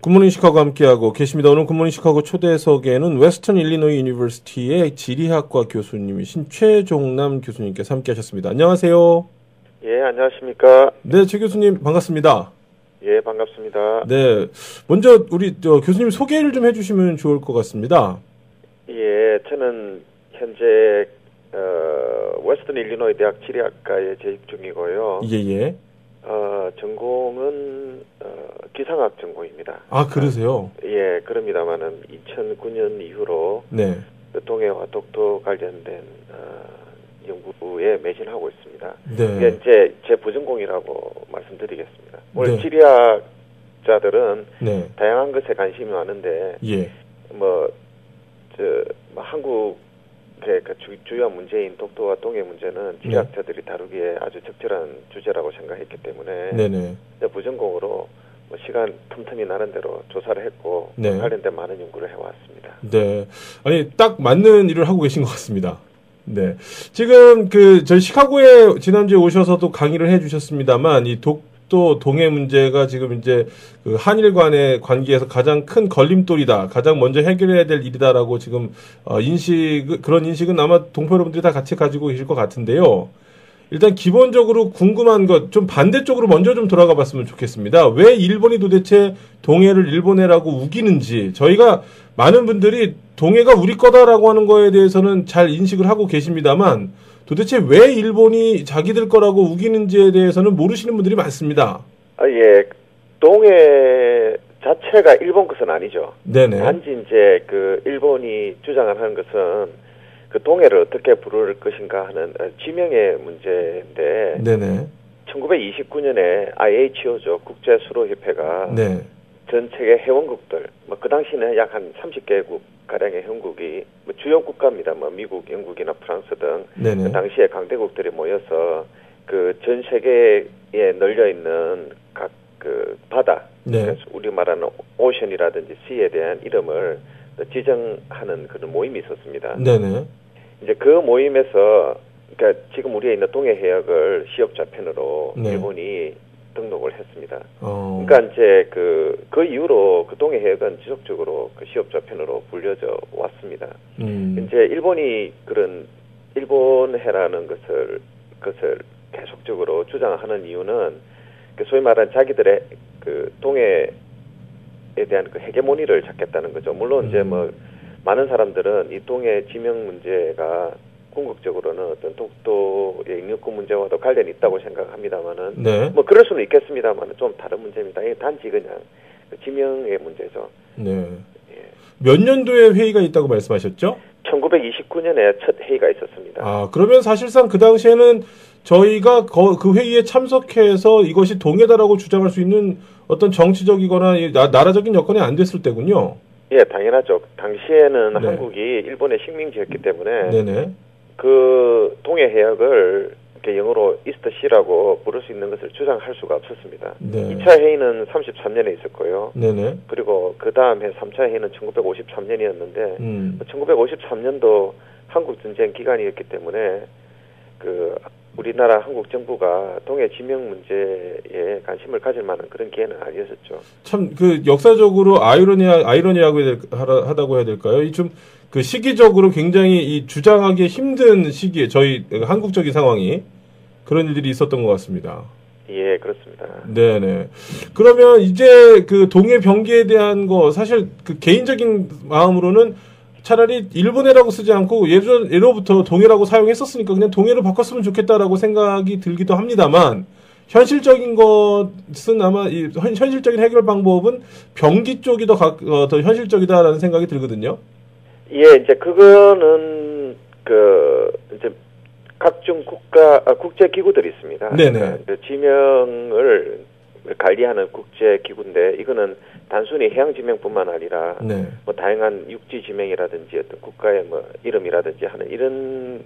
굿모닝 시카고 함께하고 계십니다. 오늘 굿모닝 시카고 초대석에는 웨스턴 일리노이 유니버시티의 지리학과 교수님이신 최종남 교수님께서 함께하셨습니다. 안녕하세요. 예, 안녕하십니까. 네, 최 교수님 반갑습니다. 예, 반갑습니다. 네, 먼저 우리 교수님 소개를 좀 해주시면 좋을 것 같습니다. 예, 저는 현재 웨스턴 일리노이 대학 지리학과에 재직 중이고요. 예예. 전공은 기상학 전공입니다. 아, 그러세요? 예, 그럽니다만은 2009년 이후로 네. 동해와 독도 관련된 연구에 매진하고 있습니다. 네. 이게 이제 제 부전공이라고 말씀드리겠습니다. 원래 네. 지리학자들은 네. 다양한 것에 관심이 많은데 예. 한국의 그 주요한 문제인 독도와 동해 문제는 지리학자들이 다루기에 아주 적절한 주제라고 생각했기 때문에 네네. 부전공으로 시간 틈틈이 나는 대로 조사를 했고 네. 관련된 많은 연구를 해왔습니다. 네. 아니, 딱 맞는 일을 하고 계신 것 같습니다. 네. 지금 저희 시카고에 지난주에 오셔서도 강의를 해 주셨습니다만, 이 독도 동해 문제가 지금 이제 그 한일 간의 관계에서 가장 큰 걸림돌이다. 가장 먼저 해결해야 될 일이다라고 지금, 그런 인식은 아마 동포 여러분들이 다 같이 가지고 계실 것 같은데요. 일단 기본적으로 궁금한 것, 좀 반대쪽으로 먼저 좀 돌아가 봤으면 좋겠습니다. 왜 일본이 도대체 동해를 일본해라고 우기는지, 저희가 많은 분들이 동해가 우리 거다라고 하는 거에 대해서는 잘 인식을 하고 계십니다만, 도대체 왜 일본이 자기들 거라고 우기는지에 대해서는 모르시는 분들이 많습니다. 예. 동해 자체가 일본 것은 아니죠. 네네. 단지 이제 그 일본이 주장을 하는 것은 그 동해를 어떻게 부를 것인가 하는 지명의 문제인데, 네네. 1929년에 IHO죠. 국제수로협회가 네. 전 세계 회원국들, 그 당시는 약 한 30개국 가량의 회원국이 주요 국가입니다. 미국, 영국이나 프랑스 등 네네. 그 당시에 강대국들이 모여서 그 전 세계에 널려 있는 각 그 바다, 네. 그래서 우리 말하는 오션이라든지 시에 대한 이름을 지정하는 그런 모임이 있었습니다. 네네. 이제 그 모임에서 그러니까 지금 우리에 있는 동해 해역을 시업좌편으로 네. 일본이 등록을 했습니다. 그러니까 그러니까 이제 그 이후로 그 동해 해역은 지속적으로 그 시업좌편으로 불려져 왔습니다. 이제 일본이 그런 일본해라는 것을 계속적으로 주장하는 이유는 그 소위 말하는 자기들의 그 동해에 대한 그 헤게모니를 찾겠다는 거죠. 물론 이제 많은 사람들은 이 동해 지명 문제가 궁극적으로는 어떤 독도의 인력구 문제와도 관련이 있다고 생각합니다만은, 네. 그럴 수는 있겠습니다만은 좀 다른 문제입니다. 이게 단지 그냥 그 지명의 문제죠. 네. 예. 몇 년도에 회의가 있다고 말씀하셨죠? 1929년에 첫 회의가 있었습니다. 아, 그러면 사실상 그 당시에는 저희가 그 회의에 참석해서 이것이 동해다라고 주장할 수 있는 어떤 정치적이거나 나라적인 여건이 안 됐을 때군요. 예, 당연하죠. 당시에는 네. 한국이 일본의 식민지였기 때문에 네네. 그 동해 해역을 이렇게 영어로 이스트 시라고 부를 수 있는 것을 주장할 수가 없었습니다. 네. 2차 회의는 33년에 있었고요. 네네. 그리고 그 다음에 3차 회의는 1953년이었는데 1953년도 한국 전쟁 기간이었기 때문에 그 우리나라 한국 정부가 동해 지명 문제에 관심을 가질 만한 그런 기회는 아니었었죠. 참 역사적으로 아이러니하고 하다고 해야 될까요? 이 좀 그 시기적으로 굉장히 이 주장하기 힘든 시기에 저희 한국적인 상황이 그런 일들이 있었던 것 같습니다. 예, 그렇습니다. 네네. 그러면 이제 그 동해 병기에 대한 거 사실 그 개인적인 마음으로는 차라리 일본해라고 쓰지 않고 예로부터 동해라고 사용했었으니까 그냥 동해로 바꿨으면 좋겠다라고 생각이 들기도 합니다만, 현실적인 것은 아마 현실적인 해결 방법은 병기 쪽이 더 현실적이다라는 생각이 들거든요. 예, 이제 그거는 이제 각종 국제 기구들이 있습니다. 네네. 그러니까 지명을 관리하는 국제 기구인데, 이거는 단순히 해양 지명뿐만 아니라 네. 다양한 육지 지명이라든지 어떤 국가의 이름이라든지 하는 이런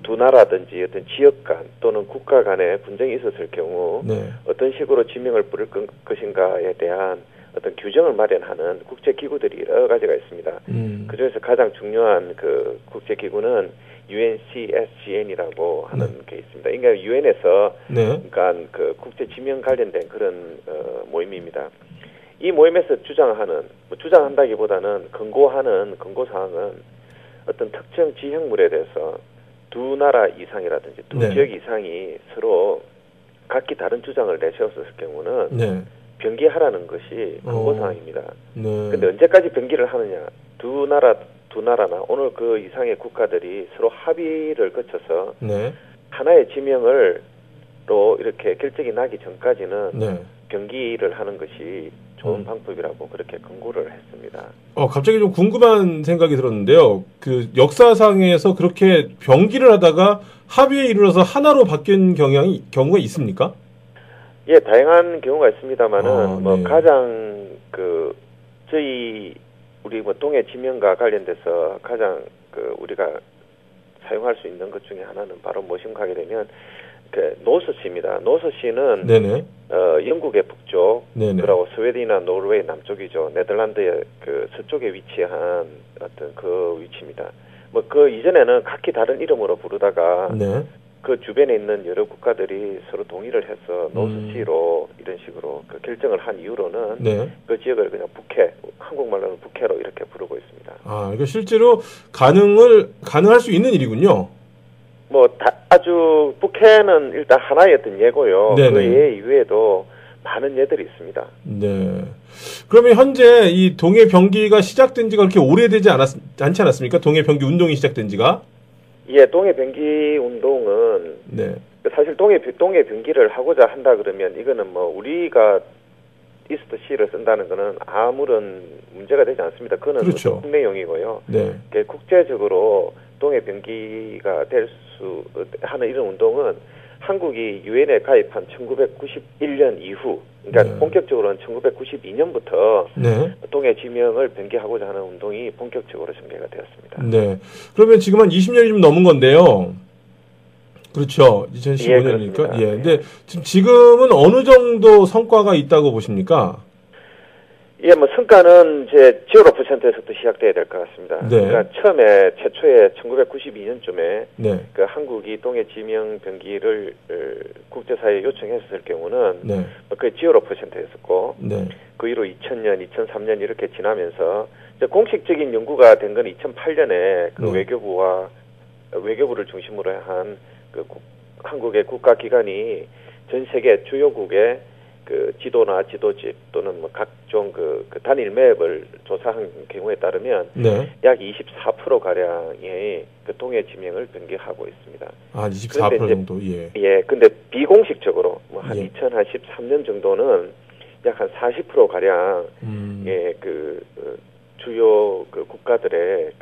두 나라든지 어떤 지역 간 또는 국가 간에 분쟁이 있었을 경우 네. 어떤 식으로 지명을 부를 것인가에 대한 어떤 규정을 마련하는 국제 기구들이 여러 가지가 있습니다. 그중에서 가장 중요한 그 국제 기구는 UNCSGN이라고 하는 게 있습니다. 그러니까 유엔에서 네. 그러니까 그 국제 지명 관련된 그런 모임입니다. 이 모임에서 주장하는, 주장한다기보다는 권고하는 권고사항은 어떤 특정 지형물에 대해서 두 나라 이상이라든지 두 네. 지역 이상이 서로 각기 다른 주장을 내세웠을 경우는 네. 병기하라는 것이 권고사항입니다. 네. 근데 언제까지 병기를 하느냐? 두 나라나 오늘 그 이상의 국가들이 서로 합의를 거쳐서 네. 하나의 지명을로 이렇게 결정이 나기 전까지는 네. 병기를 하는 것이 좋은 방법이라고 그렇게 권고를 했습니다. 갑자기 좀 궁금한 생각이 들었는데요. 그 역사상에서 그렇게 병기를 하다가 합의에 이르러서 하나로 바뀐 경우가 있습니까? 예, 다양한 경우가 있습니다만은 뭐 네. 가장 우리 동해 지명과 관련돼서 가장 우리가 사용할 수 있는 것 중에 하나는 바로 무엇인가 하게 되면 노스시입니다. 노스시는 네네. 영국의 북쪽, 네네. 그리고 스웨덴이나 노르웨이 남쪽이죠. 네덜란드의 서쪽에 위치한 어떤 그 위치입니다. 뭐 그 이전에는 각기 다른 이름으로 부르다가 네. 그 주변에 있는 여러 국가들이 서로 동의를 해서 노스시로 이런 식으로 결정을 한 이후로는 네. 그 지역을 그냥 북해, 한국말로는 북해로 이렇게 부르고 있습니다. 그러니까 실제로 가능할 수 있는 일이군요. 아주 북해는 일단 하나의 어떤 예고요. 네네. 그 예 이외에도 많은 예들이 있습니다. 네. 그러면 현재 이 동해 병기가 시작된 지가 그렇게 오래되지 않지 않았습니까? 동해 병기 운동이 시작된 지가? 예, 동해 병기 운동은 네. 사실 동해 병기를 하고자 한다 그러면 이거는 뭐 우리가 이스트 시를 쓴다는 거는 아무런 문제가 되지 않습니다. 그거는 그렇죠. 국내용이고요. 네. 국제적으로 동해 병기가 하는 이런 운동은 한국이 유엔에 가입한 1991년 이후, 그러니까 네. 본격적으로는 1992년부터 네. 동해 지명을 병기하고자 하는 운동이 본격적으로 전개가 되었습니다. 네. 그러면 지금 한 20년이 좀 넘은 건데요. 그렇죠. 2015년이니까. 예, 예. 근데 지금은 어느 정도 성과가 있다고 보십니까? 예, 뭐 성과는 이제 0%에서부터 시작돼야 될 것 같습니다. 네. 그러니까 최초에 1992년쯤에 네. 한국이 동해 지명 병기를 국제사회에 요청했을 경우는 네. 거의 0%였었고 네. 그 이후로 2000년, 2003년 이렇게 지나면서 이제 공식적인 연구가 된 건 2008년에 외교부를 중심으로 한 한국의 국가기관이 전 세계 주요국의 지도나 지도집 또는 뭐 각종 단일 맵을 조사한 경우에 따르면 네. 약 24% 가량의 동해 지명을 변경하고 있습니다. 24% 정도. 예. 예, 근데 비공식적으로 한 예. 2013년 정도는 약 한 40% 가량 주요 국가들의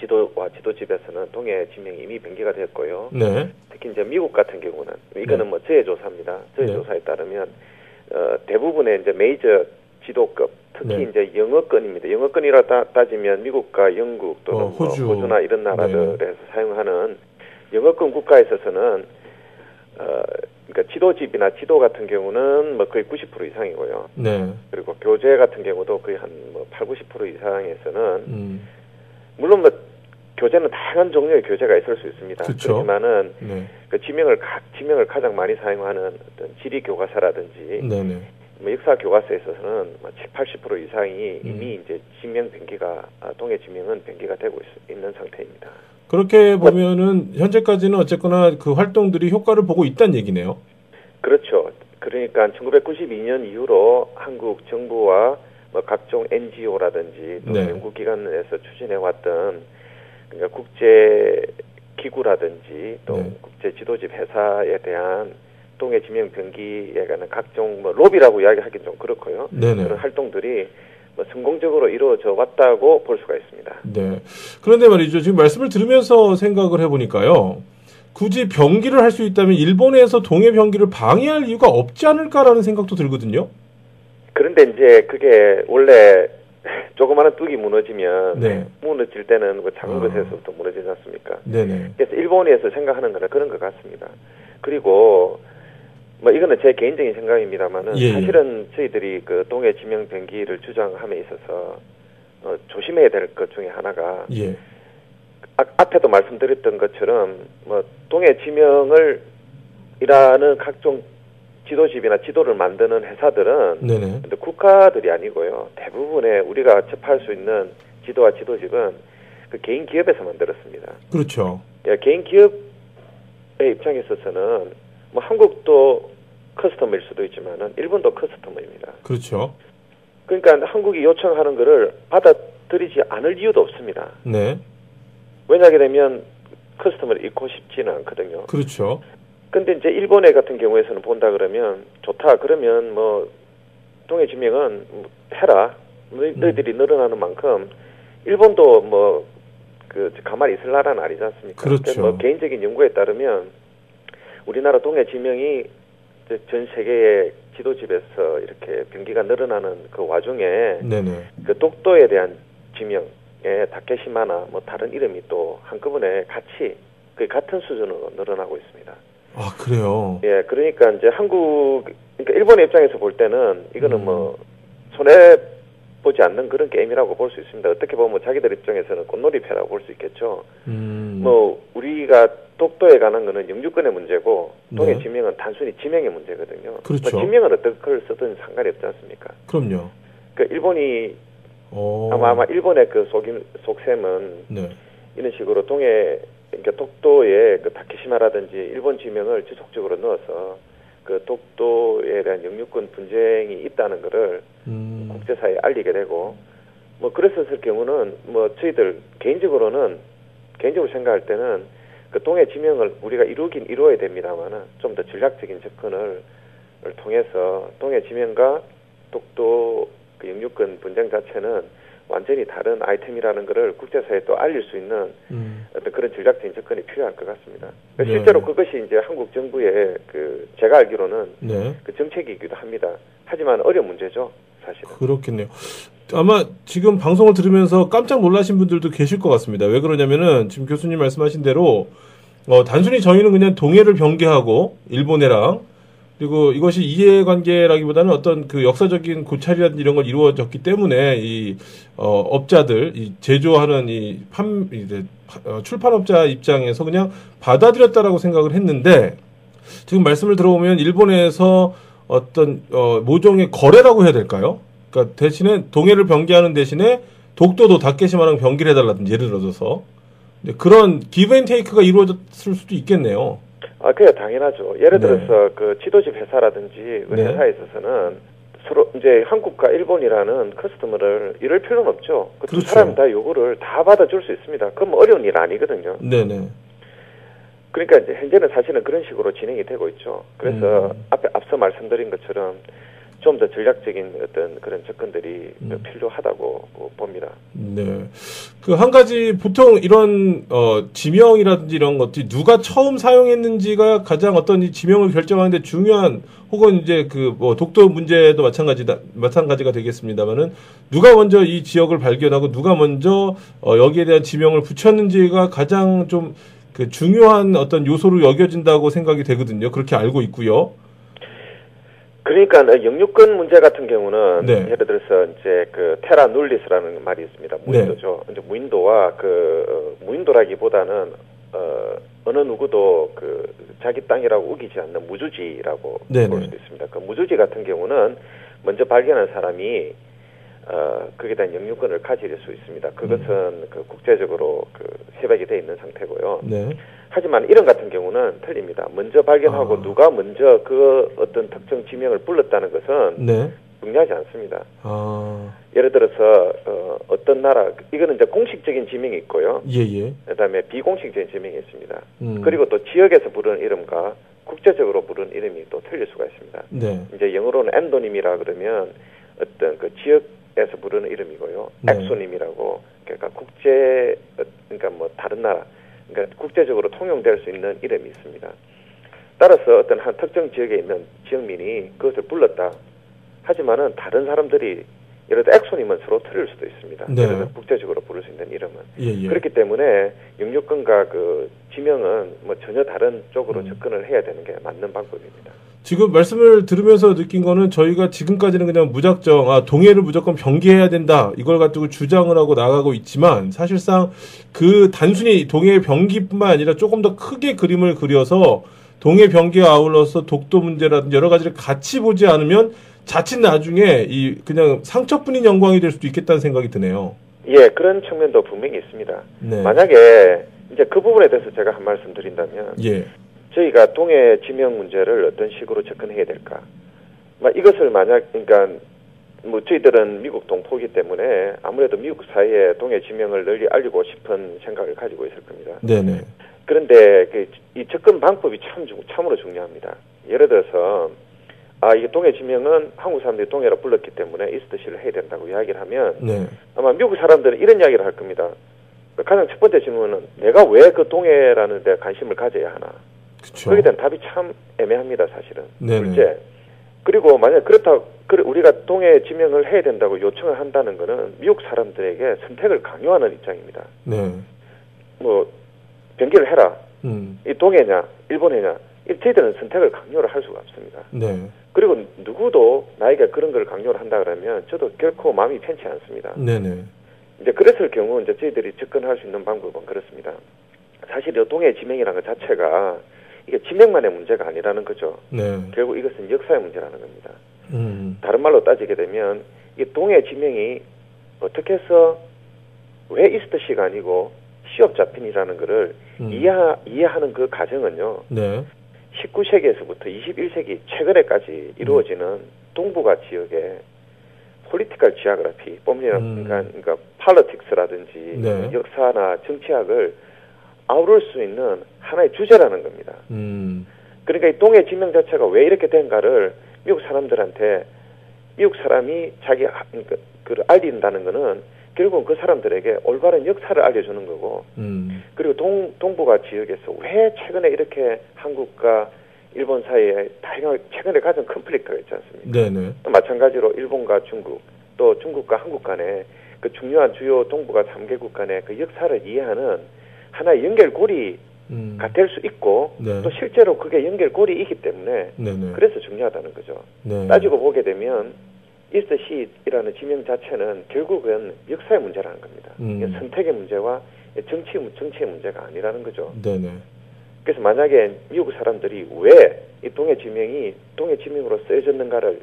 지도와 지도집에서는 동해 지명이 이미 변경가 되었고요. 네. 특히 이제 미국 같은 경우는 이거는 뭐 저의 조사입니다. 저의 조사에 따르면 대부분의 이제 메이저 지도급 특히 이제 영어권입니다. 영어권이라 따지면 미국과 영국 또는 호주나 이런 나라들에서 사용하는 영어권 국가에 있어서는 그러니까 지도집이나 지도 같은 경우는 뭐 거의 90% 이상이고요. 네. 그리고 교재 같은 경우도 거의 한 80, 90% 이상에서는 물론 뭐 교재는 다양한 종류의 교재가 있을 수 있습니다. 그렇죠. 그렇지만은 네. 지명을 가장 많이 사용하는 어떤 지리 교과서라든지 네네. 뭐 역사 교과서에 있어서는 70, 80% 이상이 이미 이제 지명 변기가 동해 지명은 변기가 되고 있는 상태입니다. 그렇게 보면은 현재까지는 어쨌거나 그 활동들이 효과를 보고 있다는 얘기네요. 그렇죠. 그러니까 1992년 이후로 한국 정부와 뭐 각종 NGO라든지 또 연구기관에서 추진해왔던 그러니까 국제 기구라든지 또 국제 지도집 회사에 대한 동해 지명 변기에 관한 각종 뭐 로비라고 이야기하기는 좀 그렇고요. 네네. 그런 활동들이 뭐 성공적으로 이루어져 왔다고 볼 수가 있습니다. 네. 그런데 말이죠. 지금 말씀을 들으면서 생각을 해보니까요. 굳이 병기를 할 수 있다면 일본에서 동해 병기를 방해할 이유가 없지 않을까라는 생각도 들거든요. 그런데 이제 그게 원래 조그마한 뚝이 무너지면 무너질 때는 그 작은 것에서부터 무너지지 않습니까? 네네. 그래서 일본에서 생각하는 거는 그런 것 같습니다. 그리고 뭐 이거는 제 개인적인 생각입니다만은 사실은 저희들이 동해 지명 변기를 주장함에 있어서 조심해야 될 것 중에 하나가 앞에도 말씀드렸던 것처럼 뭐 동해 지명을 이라는 각종 지도집이나 지도를 만드는 회사들은 네네. 국가들이 아니고요. 대부분의 우리가 접할 수 있는 지도와 지도집은 그 개인 기업에서 만들었습니다. 그렇죠. 예, 개인 기업의 입장에 있어서는 뭐 한국도 커스터머일 수도 있지만은 일본도 커스터머입니다. 그렇죠. 그러니까 한국이 요청하는 거를 받아들이지 않을 이유도 없습니다. 네. 왜냐하게 되면 커스터머를 잃고 싶지는 않거든요. 그렇죠. 근데 이제 일본에 같은 경우에서는 본다 그러면 좋다. 그러면 뭐 동해 지명은 해라. 너희들이 늘어나는 만큼 일본도 뭐 그 가만히 있을 나라는 아니지 않습니까? 그렇죠. 뭐 개인적인 연구에 따르면 우리나라 동해 지명이 전 세계의 지도집에서 이렇게 병기가 늘어나는 그 와중에 네네. 그 독도에 대한 지명에 다케시마나 뭐 다른 이름이 또 한꺼번에 같이 그 같은 수준으로 늘어나고 있습니다. 아, 그래요? 예, 그러니까 이제 그러니까 일본의 입장에서 볼 때는 이거는 뭐 손해 보지 않는 그런 게임이라고 볼 수 있습니다. 어떻게 보면 자기들 입장에서는 꽃놀이패라고 볼 수 있겠죠. 뭐 우리가 독도에 관한 거는 영주권의 문제고 동해 네. 지명은 단순히 지명의 문제거든요. 그렇죠. 뭐 지명은 어떤 걸 쓰든 상관이 없지 않습니까? 그럼요. 그 일본이 아마 일본의 그 속셈은 네. 이런 식으로 그러니까 독도에 그 다케시마라든지 일본 지명을 지속적으로 넣어서 그 독도에 대한 영유권 분쟁이 있다는 것을 국제사회에 알리게 되고 뭐 그랬었을 경우는 뭐 저희들 개인적으로 생각할 때는 그 동해 지명을 우리가 이루긴 이루어야 됩니다만은 좀 더 전략적인 접근을 통해서 동해 지명과 독도 그 영유권 분쟁 자체는 완전히 다른 아이템이라는 것을 국제사회에 또 알릴 수 있는 어떤 그런 전략적인 접근이 필요할 것 같습니다. 네. 실제로 그것이 이제 한국 정부의 그 제가 알기로는 네. 그 정책이기도 합니다. 하지만 어려운 문제죠, 사실은. 그렇겠네요. 아마 지금 방송을 들으면서 깜짝 놀라신 분들도 계실 것 같습니다. 왜 그러냐면은 지금 교수님 말씀하신 대로 단순히 저희는 그냥 동해를 경계하고 일본해랑 그리고 이것이 이해관계라기보다는 어떤 그 역사적인 고찰이라든지 이런 걸 이루어졌기 때문에 이 업자들, 이 제조하는 출판업자 입장에서 그냥 받아들였다라고 생각을 했는데 지금 말씀을 들어보면 일본에서 어떤 모종의 거래라고 해야 될까요? 그러니까 대신에 동해를 병기하는 대신에 독도도 다케시마랑 병기를 해달라든지 예를 들어서 그런 기브앤테이크가 이루어졌을 수도 있겠네요. 아, 그게 당연하죠. 예를 들어서 그 지도집 회사라든지 그 회사에 있어서는 서로 이제 한국과 일본이라는 커스터머를 이럴 필요는 없죠. 그 두 사람 다 요구를 다 받아줄 수 있습니다. 그럼 어려운 일 아니거든요. 네네. 그러니까 이제 현재는 사실은 그런 식으로 진행이 되고 있죠. 그래서 앞서 말씀드린 것처럼 좀 더 전략적인 어떤 그런 접근들이 필요하다고 봅니다. 네. 그 한 가지 보통 이런 지명이라든지 이런 것들이 누가 처음 사용했는지가 가장 어떤 이 지명을 결정하는데 중요한 혹은 이제 그 뭐 독도 문제도 마찬가지가 되겠습니다만은 누가 먼저 이 지역을 발견하고 누가 먼저 여기에 대한 지명을 붙였는지가 가장 좀 그 중요한 어떤 요소로 여겨진다고 생각이 되거든요. 그렇게 알고 있고요. 그러니까 영유권 문제 같은 경우는 네. 예를 들어서 이제 그 테라 눌리스라는 말이 있습니다. 무인도죠. 네. 이제 무인도와 그 무인도라기보다는 어느 누구도 그 자기 땅이라고 우기지 않는 무주지라고 볼 수도 있습니다. 그 무주지 같은 경우는 먼저 발견한 사람이 거기에 대한 영유권을 가질 수 있습니다. 그것은 그 국제적으로 그 협약이 돼 있는 상태고요. 네. 하지만 이런 같은 경우는 틀립니다. 먼저 발견하고 누가 먼저 그 어떤 특정 지명을 불렀다는 것은 중요하지 않습니다. 예를 들어서 어떤 나라 이거는 이제 공식적인 지명이 있고요. 예예. 그다음에 비공식적인 지명이 있습니다. 그리고 또 지역에서 부르는 이름과 국제적으로 부르는 이름이 또 틀릴 수가 있습니다. 네. 이제 영어로는 엔도님이라 그러면 어떤 그 지역에서 부르는 이름이고요. 엑소님이라고 그러니까 그러니까 뭐 다른 나라 그러니까 국제적으로 통용될 수 있는 이름이 있습니다. 따라서 어떤 한 특정 지역에 있는 지역민이 그것을 불렀다. 하지만은 다른 사람들이 예를 들어 엑소님은 서로 틀릴 수도 있습니다. 네. 예를 들어 국제적으로 부를 수 있는 이름은. 예. 그렇기 때문에 영유권과 그 지명은 뭐 전혀 다른 쪽으로 접근을 해야 되는 게 맞는 방법입니다. 지금 말씀을 들으면서 느낀 거는 저희가 지금까지는 그냥 무작정 동해를 무조건 병기해야 된다 이걸 가지고 주장을 하고 나가고 있지만 사실상 그 단순히 동해 병기뿐만 아니라 조금 더 크게 그림을 그려서 동해 병기와 아울러서 독도 문제라든지 여러 가지를 같이 보지 않으면 자칫 나중에 이 그냥 상처뿐인 영광이 될 수도 있겠다는 생각이 드네요. 예, 그런 측면도 분명히 있습니다. 네. 만약에 이제 그 부분에 대해서 제가 한 말씀 드린다면, 예. 저희가 동해 지명 문제를 어떤 식으로 접근해야 될까? 이것을 만약, 그러니까 뭐 저희들은 미국 동포이기 때문에 아무래도 미국 사회에 동해 지명을 널리 알리고 싶은 생각을 가지고 있을 겁니다. 네네. 그런데 이 접근 방법이 참으로 중요합니다. 예를 들어서 이게 동해 지명은 한국 사람들이 동해라 불렀기 때문에 이스트시를 해야 된다고 이야기를 하면 네. 아마 미국 사람들은 이런 이야기를 할 겁니다. 가장 첫 번째 질문은 내가 왜 그 동해라는 데 관심을 가져야 하나. 그쵸. 거기에 대한 답이 참 애매합니다, 사실은. 네네. 둘째, 그리고 만약 우리가 동해 지명을 해야 된다고 요청을 한다는 거는 미국 사람들에게 선택을 강요하는 입장입니다. 네. 뭐 변기를 해라. 이 동해냐, 일본해냐, 저희들은 선택을 강요를 할 수가 없습니다. 네. 그리고 누구도 나에게 그런 걸 강요를 한다 그러면 저도 결코 마음이 편치 않습니다. 네네. 이제 그랬을 경우 이제 저희들이 접근할 수 있는 방법은 그렇습니다. 사실 이 동해 지명이라는 것 자체가 이게 지명만의 문제가 아니라는 거죠. 네. 결국 이것은 역사의 문제라는 겁니다. 다른 말로 따지게 되면 이 동해 지명이 어떻게 해서 왜 이스트시가 아니고 시업자핀이라는 거를 이해하는 그 과정은요. 네. 19세기에서부터 21세기 최근에까지 이루어지는 동북아 지역의 폴리티컬 지오그래피, 그러니까 폴리틱스라든지 네. 역사나 정치학을 아우를 수 있는 하나의 주제라는 겁니다. 그러니까 이 동해 지명 자체가 왜 이렇게 된가를 미국 사람들한테 미국 사람이 그걸 알린다는 거는 결국은 그 사람들에게 올바른 역사를 알려주는 거고 그리고 동북아 지역에서 왜 최근에 이렇게 한국과 일본 사이에 다양하게 최근에 가장 컨플릭트가 있지 않습니까? 네네. 또 마찬가지로 일본과 중국 또 중국과 한국 간의 그 중요한 주요 동북아 3개국 간의 그 역사를 이해하는 하나의 연결고리가 될 수 있고 네. 또 실제로 그게 연결고리이기 때문에 네네. 그래서 중요하다는 거죠. 네. 따지고 보게 되면 이스트시라는 지명 자체는 결국은 역사의 문제라는 겁니다. 이게 선택의 문제와 정치의 문제가 아니라는 거죠. 네네. 그래서 만약에 미국 사람들이 왜 이 동해 지명으로 쓰여졌는가를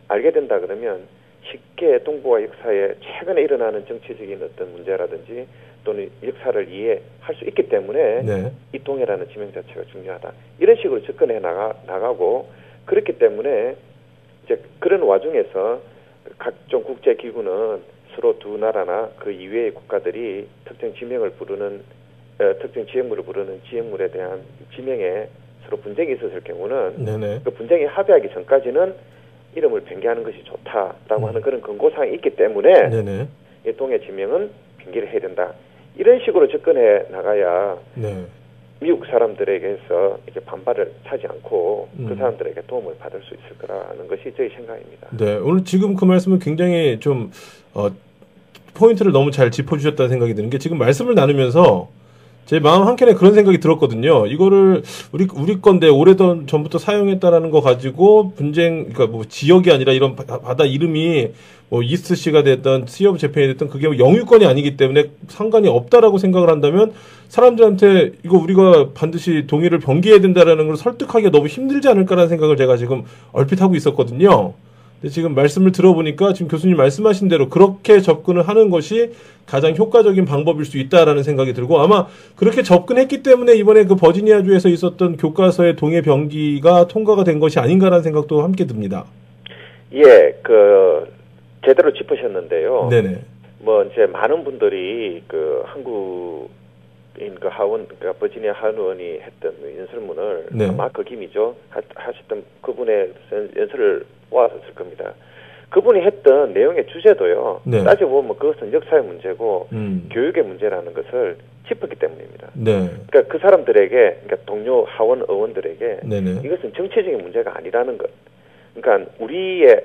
알게 된다 그러면 쉽게 동북아 역사에 최근에 일어나는 정치적인 어떤 문제라든지 또는 역사를 이해할 수 있기 때문에 네. 이 동해라는 지명 자체가 중요하다. 이런 식으로 접근해 나가고 그렇기 때문에 이제 그런 와중에서 각종 국제 기구는 서로 두 나라나 그 이외의 국가들이 특정 지명물을 부르는 지역물에 대한 지명에 서로 분쟁이 있었을 경우는 네네. 그 분쟁이 합의하기 전까지는 이름을 변경하는 것이 좋다라고 하는 그런 권고사항이 있기 때문에 네네. 이 동해 지명은 변기를 해야 된다. 이런 식으로 접근해 나가야 네. 미국 사람들에게서 이렇게 반발을 하지 않고 그 사람들에게 도움을 받을 수 있을 거라는 것이 저희 생각입니다. 네, 오늘 지금 그 말씀은 굉장히 좀 포인트를 너무 잘 짚어주셨다는 생각이 드는 게 지금 말씀을 나누면서 제 마음 한켠에 그런 생각이 들었거든요. 이거를 우리 건데 오래전부터 사용했다라는 거 가지고 그러니까 뭐 지역이 아니라 이런 바다 이름이 뭐 이스트시가 됐든 시오브 재팬이 됐든 그게 뭐 영유권이 아니기 때문에 상관이 없다라고 생각을 한다면 사람들한테 이거 우리가 반드시 동의를 변기해야 된다라는 걸 설득하기가 너무 힘들지 않을까라는 생각을 제가 지금 얼핏 하고 있었거든요. 근데 지금 말씀을 들어보니까 지금 교수님 말씀하신 대로 그렇게 접근을 하는 것이 가장 효과적인 방법일 수 있다라는 생각이 들고 아마 그렇게 접근했기 때문에 이번에 그 버지니아주에서 있었던 교과서의 동해 병기가 통과가 된 것이 아닌가라는 생각도 함께 듭니다. 예, 제대로 짚으셨는데요. 네네. 뭐 이제 많은 분들이 한국인 버지니아 하원이 했던 연설문을 네. 마크 김이죠 하셨던 그분의 연설을 모았을 겁니다. 그분이 했던 내용의 주제도요. 네. 따지고 보면 그것은 역사의 문제고 교육의 문제라는 것을 짚었기 때문입니다. 네. 그러니까 그 사람들에게, 그러니까 동료 하원 의원들에게 네네. 이것은 정치적인 문제가 아니라는 것. 그러니까 우리의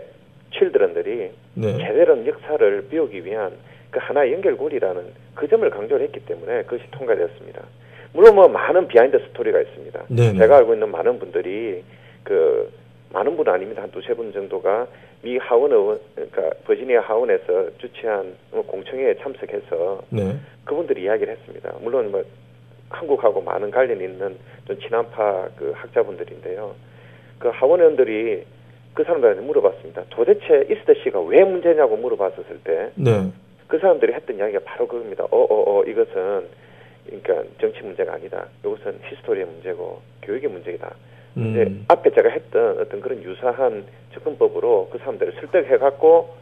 칠드런들이 네. 제대로 역사를 배우기 위한 그 하나의 연결고리라는 그 점을 강조를 했기 때문에 그것이 통과되었습니다. 물론 뭐 많은 비하인드 스토리가 있습니다. 네네. 제가 알고 있는 많은 분들이 많은 분은 아닙니다. 한 두세 분 정도가 미 하원 의원, 그러니까 버지니아 하원에서 주최한 공청회에 참석해서 네. 그분들이 이야기를 했습니다. 물론 뭐 한국하고 많은 관련이 있는 좀 친한파 그 학자분들인데요. 그 하원의원들이 그 사람들한테 물어봤습니다. 도대체 이스터 씨가 왜 문제냐고 물어봤었을 때, 네. 그 사람들이 했던 이야기가 바로 그겁니다. 이것은 그러니까 정치 문제가 아니다. 이것은 히스토리의 문제고 교육의 문제이다. 근데 앞에 제가 했던 어떤 그런 유사한 접근법으로 그 사람들을 설득해갖고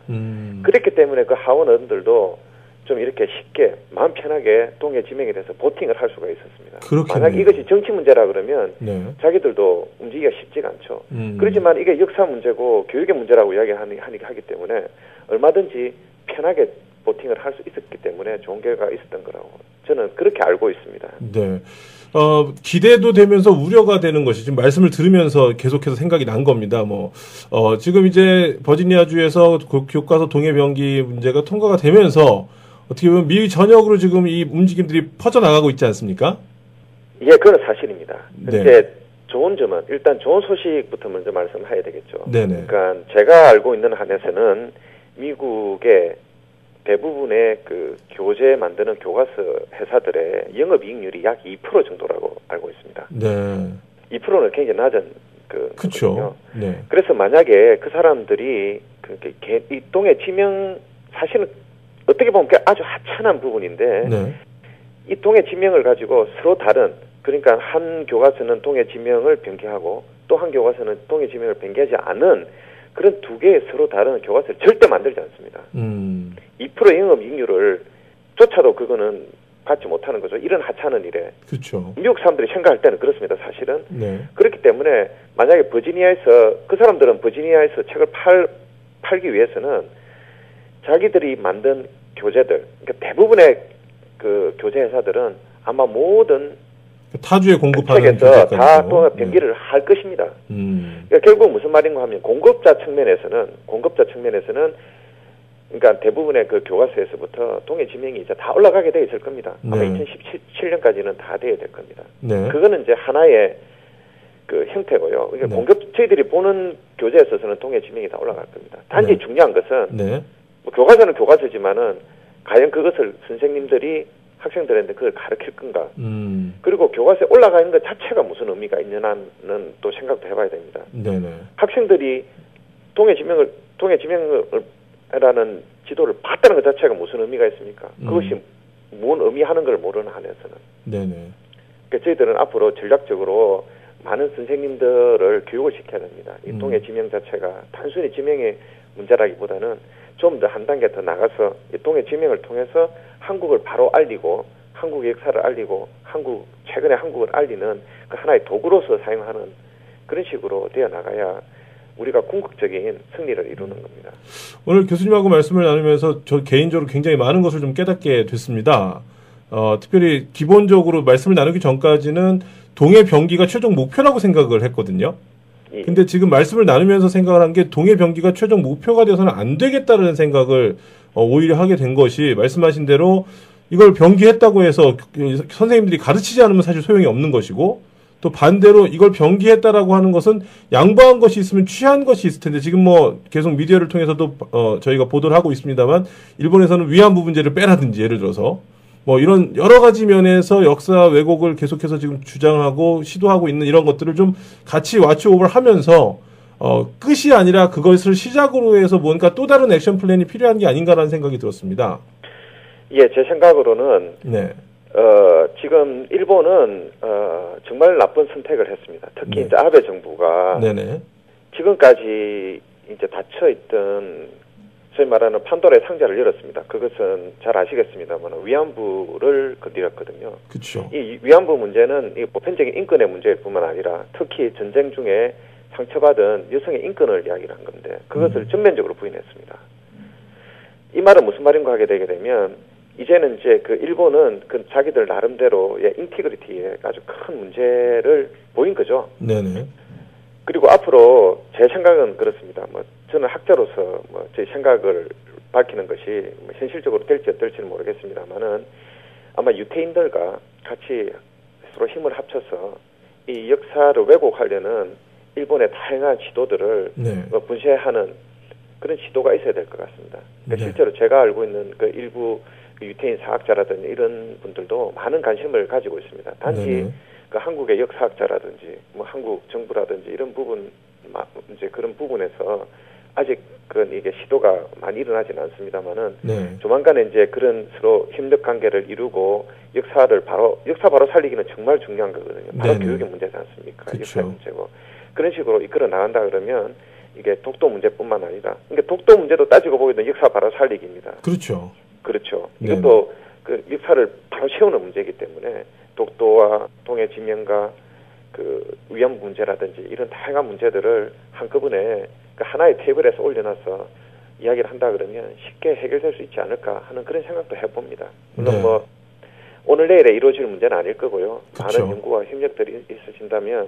그랬기 때문에 그 하원의원들도 좀 이렇게 쉽게 마음 편하게 동해 지명에 대해서 보팅을 할 수가 있었습니다. 그렇겠네요. 만약 이것이 정치 문제라 그러면 네. 자기들도 움직이기가 쉽지가 않죠. 그렇지만 이게 역사 문제고 교육의 문제라고 하기 때문에 얼마든지 편하게 보팅을 할 수 있었기 때문에 좋은 결과가 있었던 거라고 저는 그렇게 알고 있습니다. 네. 기대도 되면서 우려가 되는 것이 지금 말씀을 들으면서 계속해서 생각이 난 겁니다. 지금 이제 버지니아주에서 교과서 동해 병기 문제가 통과가 되면서 어떻게 보면 미 전역으로 지금 이 움직임들이 퍼져나가고 있지 않습니까? 예, 그건 사실입니다. 근데 네. 좋은 점은 일단 좋은 소식부터 먼저 말씀해야 되겠죠. 네네. 그러니까 제가 알고 있는 한에서는 미국의 대부분의 그 교재 만드는 교과서 회사들의 영업이익률이 약 2% 정도라고 알고 있습니다. 네. 2%는 굉장히 낮은 그렇죠. 네. 그래서 만약에 그 사람들이 이 동해 지명 사실은 어떻게 보면 아주 하찮은 부분인데 네. 이 동해 지명을 가지고 서로 다른 그러니까 한 교과서는 동해 지명을 변개하고 또 한 교과서는 동해 지명을 변개하지 않은 그런 두 개의 서로 다른 교과서를 절대 만들지 않습니다. 2% 영업이익률을 조차도 그거는 받지 못하는 거죠. 이런 하찮은 일에. 그렇죠. 미국 사람들이 생각할 때는 그렇습니다. 사실은. 네. 그렇기 때문에 만약에 버지니아에서 그 사람들은 버지니아에서 책을 팔기 위해서는 자기들이 만든 교재들, 그러니까 대부분의 그 교재 회사들은 아마 모든 타주에 공급하는 책에서 다 또 변기를 할 것입니다. 그러니까 결국 무슨 말인가 하면 공급자 측면에서는 그러니까 대부분의 그 교과서에서부터 동해 지명이 이제 다 올라가게 돼 있을 겁니다. 아마 2017년까지는 다 돼야 될 겁니다. 네. 그거는 이제 하나의 그 형태고요. 그러니까 저희들이 보는 교재에 있어서는 동해 지명이 다 올라갈 겁니다. 단지 중요한 것은 뭐 교과서는 교과서지만은 과연 그것을 선생님들이 학생들한테 그걸 가르칠 건가. 그리고 교과서에 올라가 있는 것 자체가 무슨 의미가 있느냐는 또 생각도 해봐야 됩니다. 네네. 학생들이 동해 지명이라는 지도를 봤다는 것 자체가 무슨 의미가 있습니까? 그것이 뭔 의미하는 걸 모르는 한에서는. 네네. 그러니까 저희들은 앞으로 전략적으로 많은 선생님들을 교육을 시켜야 됩니다. 이 동해 지명 자체가 단순히 지명의 문제라기보다는 좀 더 한 단계 더 나가서 이 동해 지명을 통해서 한국을 바로 알리고 한국의 역사를 알리고 최근의 한국을 알리는 그 하나의 도구로서 사용하는 그런 식으로 되어 나가야 우리가 궁극적인 승리를 이루는 겁니다. 오늘 교수님하고 말씀을 나누면서 저 개인적으로 굉장히 많은 것을 좀 깨닫게 됐습니다. 특별히 기본적으로 말씀을 나누기 전까지는 동해 병기가 최종 목표라고 생각을 했거든요. 근데 지금 말씀을 나누면서 생각을 한 게 동해 병기가 최종 목표가 되어서는 안 되겠다는 생각을 오히려 하게 된 것이 말씀하신 대로 이걸 병기했다고 해서 선생님들이 가르치지 않으면 사실 소용이 없는 것이고 또 반대로 이걸 병기했다라고 하는 것은 양보한 것이 있으면 취한 것이 있을 텐데 지금 계속 미디어를 통해서도 저희가 보도를 하고 있습니다만 일본에서는 위안부 문제를 빼라든지 예를 들어서 이런 여러 가지 면에서 역사 왜곡을 계속해서 지금 주장하고 시도하고 있는 이런 것들을 좀 같이 왓츠오버를 하면서 끝이 아니라 그것을 시작으로 해서 뭔가 또 다른 액션 플랜이 필요한 게 아닌가라는 생각이 들었습니다. 예, 제 생각으로는 지금 일본은 정말 나쁜 선택을 했습니다. 특히 이제 아베 정부가 지금까지 이제 닫혀있던 소위 말하는 판도라의 상자를 열었습니다. 그것은 잘 아시겠습니다만 위안부를 건드렸거든요. 그렇죠. 이 위안부 문제는 이 보편적인 인권의 문제일 뿐만 아니라 특히 전쟁 중에 상처받은 여성의 인권을 이야기를 한 건데 그것을 전면적으로 부인했습니다. 이 말은 무슨 말인가 하게 되게 되면 이제는 이제 그 일본은 그 자기들 나름대로의 인티그리티에 아주 큰 문제를 보인 거죠. 네네. 그리고 앞으로 제 생각은 그렇습니다. 저는 학자로서 제 생각을 밝히는 것이 현실적으로 될지 어떨지는 모르겠습니다만은 아마 유태인들과 같이 서로 힘을 합쳐서 이 역사를 왜곡하려는 일본의 다양한 지도들을 분쇄하는 그런 지도가 있어야 될 것 같습니다. 그러니까 실제로 제가 알고 있는 그 일부 유태인 사학자라든지 이런 분들도 많은 관심을 가지고 있습니다. 단지 그 한국의 역사학자라든지 뭐 한국 정부라든지 이런 부분 이제 그런 부분에서 아직은 이게 시도가 많이 일어나지는 않습니다만은 조만간에 이제 그런 서로 협력 관계를 이루고 역사 바로 살리기는 정말 중요한 거거든요. 바로 교육의 문제지 않습니까? 그쵸. 역사의 문제고 그런 식으로 이끌어 나간다 그러면 이게 독도 문제뿐만 아니라 그러니까 독도 문제도 따지고 보면 역사 바로 살리기입니다. 그렇죠. 그렇죠. 이것도 그 역사를 바로 세우는 문제이기 때문에 독도와 동해 지명과 그 위안부 문제라든지 이런 다양한 문제들을 한꺼번에 그 하나의 테이블에서 올려놔서 이야기를 한다 그러면 쉽게 해결될 수 있지 않을까 하는 그런 생각도 해봅니다. 물론 뭐 오늘 내일에 이루어질 문제는 아닐 거고요. 그쵸. 많은 연구와 협력들이 있어진다면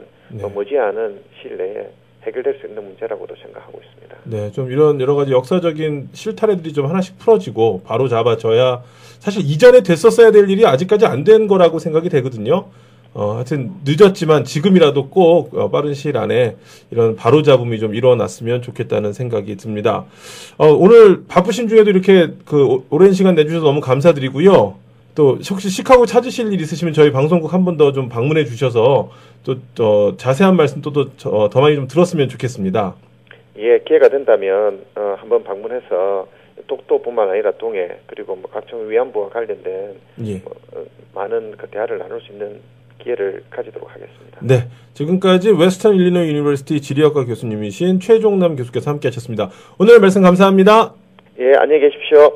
머지않은 시일 내에 해결될 수 있는 문제라고도 생각하고 있습니다. 네, 좀 이런 여러 가지 역사적인 실타래들이 좀 하나씩 풀어지고 바로 잡아져야 사실 이전에 됐었어야 될 일이 아직까지 안 된 거라고 생각이 되거든요. 하여튼 늦었지만 지금이라도 꼭 빠른 시일 안에 이런 바로잡음이 좀 일어났으면 좋겠다는 생각이 듭니다. 오늘 바쁘신 중에도 이렇게 그 오랜 시간 내주셔서 너무 감사드리고요. 또 혹시 시카고 찾으실 일 있으시면 저희 방송국 한 번 더 좀 방문해 주셔서 또 자세한 말씀 또 더 많이 좀 들었으면 좋겠습니다. 예, 기회가 된다면 한번 방문해서 독도뿐만 아니라 동해 그리고 뭐 각종 위안부와 관련된 많은 그 대화를 나눌 수 있는 기회를 가지도록 하겠습니다. 네, 지금까지 웨스턴 일리노이 유니버시티 지리학과 교수님이신 최종남 교수께서 함께하셨습니다. 오늘 말씀 감사합니다. 예, 안녕히 계십시오.